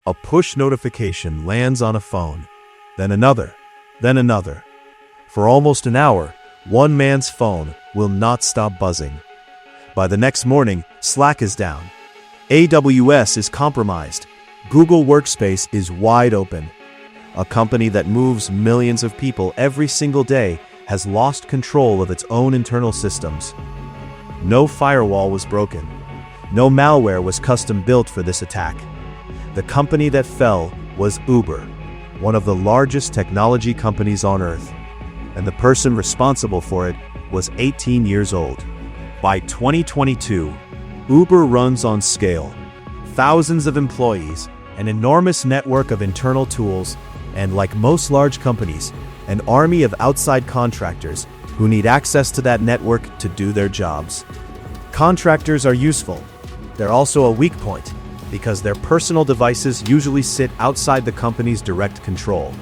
A push notification lands on a phone, then another, then another. For almost an hour, one man's phone will not stop buzzing. By the next morning, Slack is down. AWS is compromised. Google Workspace is wide open. A company that moves millions of people every single day has lost control of its own internal systems. No firewall was broken. No malware was custom built for this attack. The company that fell was Uber, one of the largest technology companies on Earth. And the person responsible for it was 18 years old. By 2022, Uber runs on scale. Thousands of employees, an enormous network of internal tools, and like most large companies, an army of outside contractors who need access to that network to do their jobs. Contractors are useful. They're also a weak point, because their personal devices usually sit outside the company's direct control.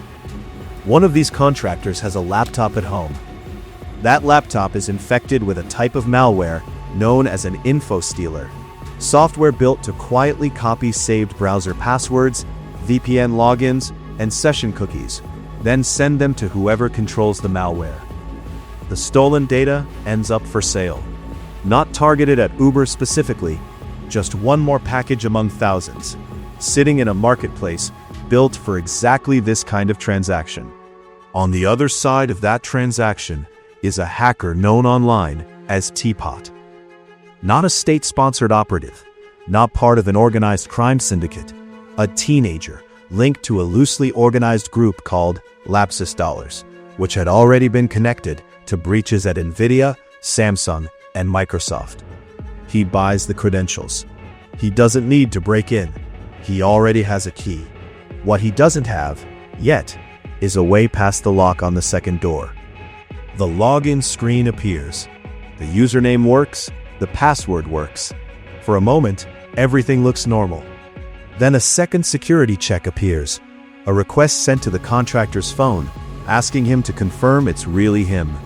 One of these contractors has a laptop at home. That laptop is infected with a type of malware known as an info stealer, software built to quietly copy saved browser passwords, VPN logins, and session cookies, then send them to whoever controls the malware. The stolen data ends up for sale. Not targeted at Uber specifically, just one more package among thousands, sitting in a marketplace built for exactly this kind of transaction. On the other side of that transaction is a hacker known online as Toppled. Not a state-sponsored operative, not part of an organized crime syndicate, a teenager linked to a loosely organized group called Lapsus, which had already been connected to breaches at Nvidia, Samsung, and Microsoft. He buys the credentials. He doesn't need to break in. He already has a key. What he doesn't have, yet, is a way past the lock on the second door. The login screen appears. The username works, the password works. For a moment, everything looks normal. Then a second security check appears, a request sent to the contractor's phone, asking him to confirm it's really him.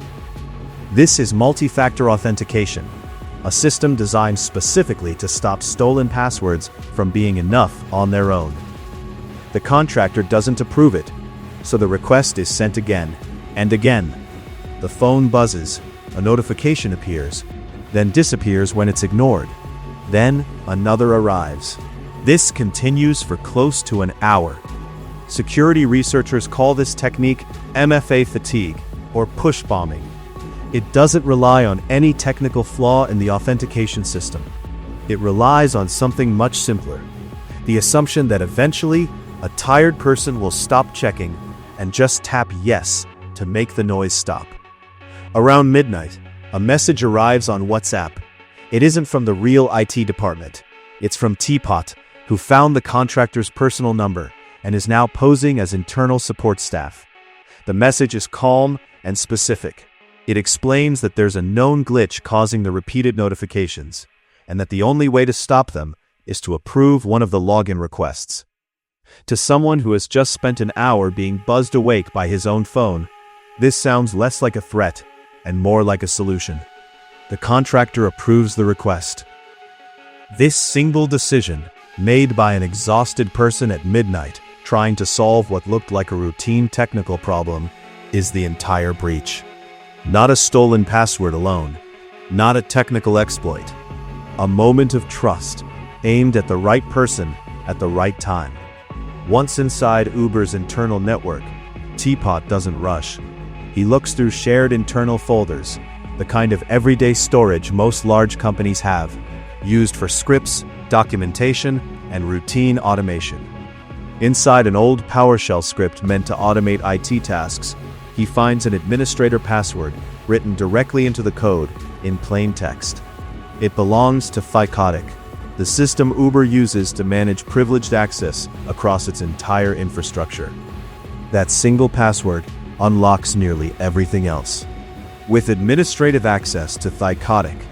This is multi-factor authentication, a system designed specifically to stop stolen passwords from being enough on their own. The contractor doesn't approve it, so the request is sent again and again. The phone buzzes, a notification appears, then disappears when it's ignored. Then another arrives. This continues for close to an hour. Security researchers call this technique MFA fatigue, or push bombing. It doesn't rely on any technical flaw in the authentication system. It relies on something much simpler: the assumption that eventually a tired person will stop checking and just tap yes to make the noise stop. Around midnight, a message arrives on WhatsApp. It isn't from the real IT department. It's from Toppled, who found the contractor's personal number and is now posing as internal support staff. The message is calm and specific. It explains that there's a known glitch causing the repeated notifications, and that the only way to stop them is to approve one of the login requests. To someone who has just spent an hour being buzzed awake by his own phone, this sounds less like a threat and more like a solution. The contractor approves the request. This single decision, made by an exhausted person at midnight trying to solve what looked like a routine technical problem, is the entire breach. Not a stolen password alone, not a technical exploit. A moment of trust, aimed at the right person at the right time. Once inside Uber's internal network, Toppled doesn't rush. He looks through shared internal folders, the kind of everyday storage most large companies have, used for scripts, documentation, and routine automation. Inside an old PowerShell script meant to automate IT tasks, he finds an administrator password written directly into the code in plain text. It belongs to Thycotic, the system Uber uses to manage privileged access across its entire infrastructure. That single password unlocks nearly everything else. With administrative access to Thycotic,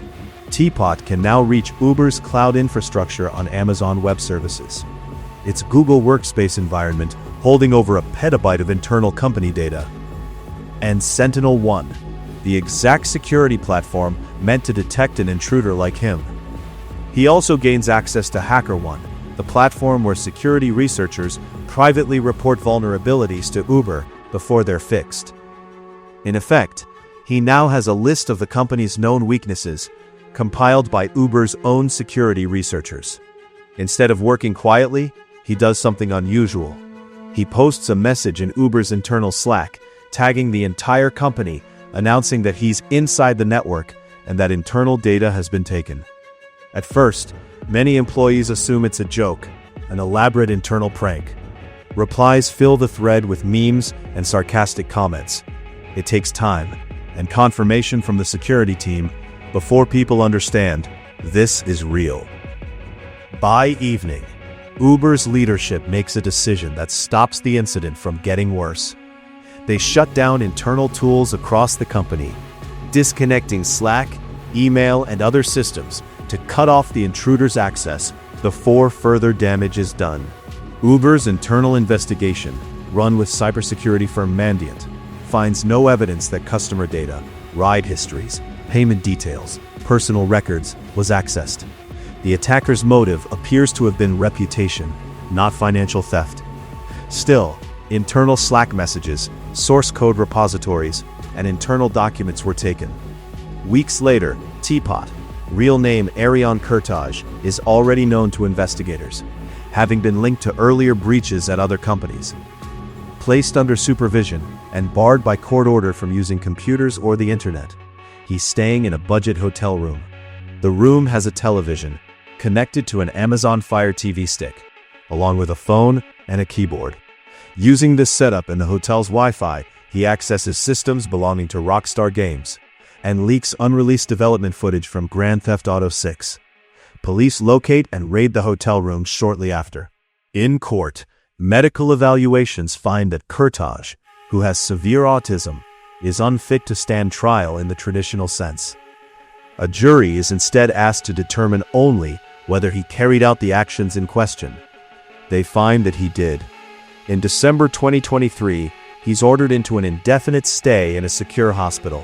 Toppled can now reach Uber's cloud infrastructure on Amazon Web Services. Its Google Workspace environment holding over a petabyte of internal company data. And Sentinel-1, the exact security platform meant to detect an intruder like him. He also gains access to HackerOne, the platform where security researchers privately report vulnerabilities to Uber before they're fixed. In effect, he now has a list of the company's known weaknesses, compiled by Uber's own security researchers. Instead of working quietly, he does something unusual. He posts a message in Uber's internal Slack, tagging the entire company, announcing that he's inside the network and that internal data has been taken. At first, many employees assume it's a joke, an elaborate internal prank. Replies fill the thread with memes and sarcastic comments. It takes time and confirmation from the security team before people understand this is real. By evening, Uber's leadership makes a decision that stops the incident from getting worse. They shut down internal tools across the company, disconnecting Slack, email, and other systems to cut off the intruder's access before further damage is done. Uber's internal investigation, run with cybersecurity firm Mandiant, finds no evidence that customer data, ride histories, payment details, personal records was accessed. The attacker's motive appears to have been reputation, not financial theft. Still, internal Slack messages, source code repositories, and internal documents were taken. Weeks later, Teapot, real name Arion Kurtaj, is already known to investigators, having been linked to earlier breaches at other companies. Placed under supervision and barred by court order from using computers or the internet, he's staying in a budget hotel room. The room has a television connected to an Amazon Fire TV stick, along with a phone and a keyboard. Using this setup and the hotel's Wi-Fi, he accesses systems belonging to Rockstar Games and leaks unreleased development footage from Grand Theft Auto 6. Police locate and raid the hotel room shortly after. In court, medical evaluations find that Kurtaj, who has severe autism, is unfit to stand trial in the traditional sense. A jury is instead asked to determine only whether he carried out the actions in question. They find that he did. In December 2023, he's ordered into an indefinite stay in a secure hospital.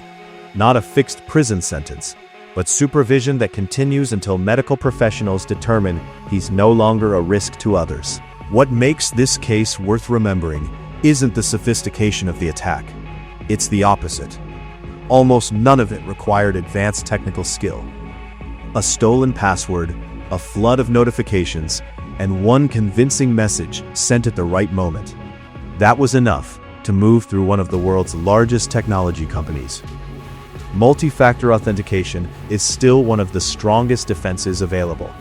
Not a fixed prison sentence, but supervision that continues until medical professionals determine he's no longer a risk to others. What makes this case worth remembering isn't the sophistication of the attack. It's the opposite. Almost none of it required advanced technical skill. A stolen password, a flood of notifications, and one convincing message sent at the right moment. That was enough to move through one of the world's largest technology companies. Multi-factor authentication is still one of the strongest defenses available.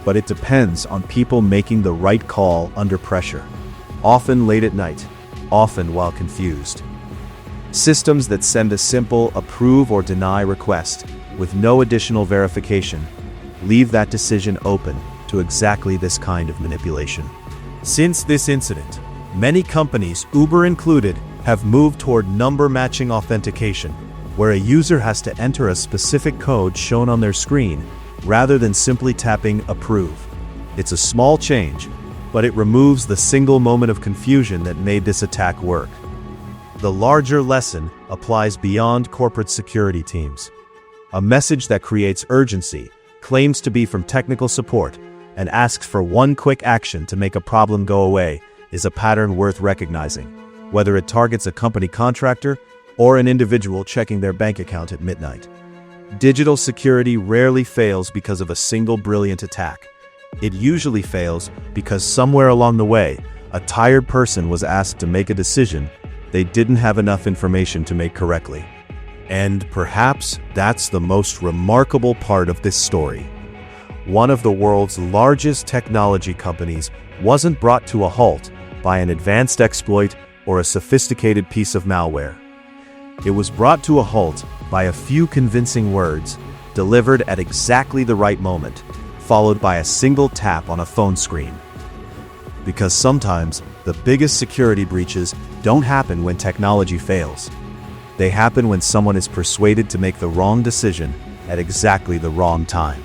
But it depends on people making the right call under pressure, often late at night, often while confused. Systems that send a simple approve or deny request with no additional verification leave that decision open to exactly this kind of manipulation. Since this incident, many companies, Uber included, have moved toward number-matching authentication, where a user has to enter a specific code shown on their screen rather than simply tapping approve. It's a small change, but it removes the single moment of confusion that made this attack work. The larger lesson applies beyond corporate security teams. A message that creates urgency, claims to be from technical support, and asks for one quick action to make a problem go away is a pattern worth recognizing, whether it targets a company contractor or an individual checking their bank account at midnight. Digital security rarely fails because of a single brilliant attack. It usually fails because somewhere along the way, a tired person was asked to make a decision they didn't have enough information to make correctly. And perhaps that's the most remarkable part of this story. One of the world's largest technology companies wasn't brought to a halt by an advanced exploit or a sophisticated piece of malware. It was brought to a halt by a few convincing words, delivered at exactly the right moment, followed by a single tap on a phone screen. Because sometimes, the biggest security breaches don't happen when technology fails. They happen when someone is persuaded to make the wrong decision at exactly the wrong time.